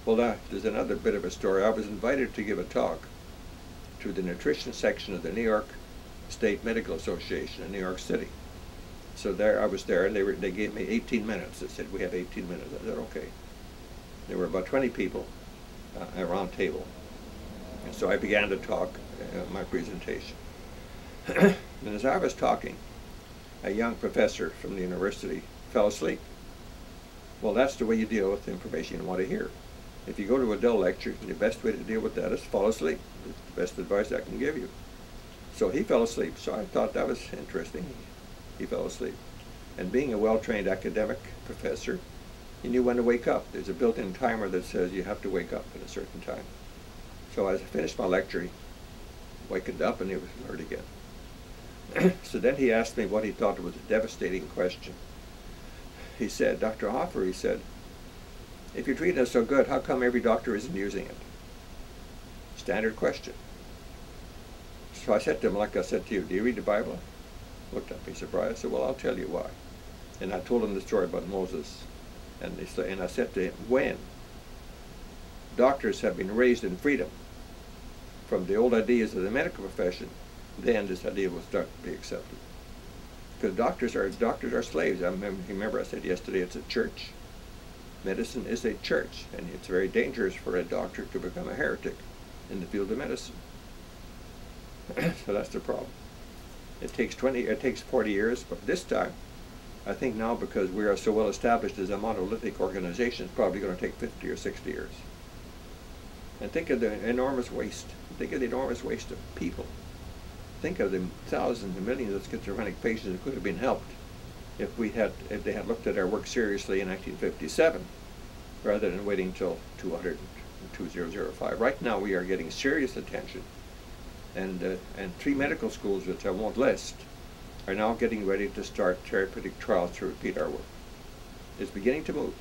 Well, there's another bit of a story. I was invited to give a talk to the nutrition section of the New York State Medical Association in New York City. So I was there, and they gave me 18 minutes. They said, we have 18 minutes. I said, okay. There were about 20 people at a round table. And so I began to talk my presentation. And as I was talking, a young professor from the university fell asleep. Well, that's the way you deal with the information you want to hear. If you go to a dull lecture, the best way to deal with that is fall asleep. It's the best advice I can give you. So he fell asleep, so I thought that was interesting. He fell asleep. And being a well-trained academic professor, he knew when to wake up. There's a built-in timer that says you have to wake up at a certain time. So as I finished my lecture, he wakened up and he was alert again. So then he asked me what he thought was a devastating question. He said, Dr. Hoffer, he said, if you're treating us so good, how come every doctor isn't using it? Standard question. So I said to him, like I said to you, do you read the Bible? Looked up, he said, Brian. I said, well, I'll tell you why. And I told him the story about Moses. And I said to him, when doctors have been raised in freedom from the old ideas of the medical profession, then this idea will start to be accepted. Because doctors are slaves. I remember I said yesterday, it's a church. Medicine is a church, and it's very dangerous for a doctor to become a heretic in the field of medicine. So that's the problem. It takes 40 years, but this time, I think now because we are so well established as a monolithic organization, it's probably going to take 50 or 60 years. And think of the enormous waste. Think of the enormous waste of people. Think of the thousands and millions of schizophrenic patients that could have been helped if they had looked at our work seriously in 1957, rather than waiting until 2005. Right now, we are getting serious attention, and 3 medical schools, which I won't list, are now getting ready to start therapeutic trials to repeat our work. It's beginning to move.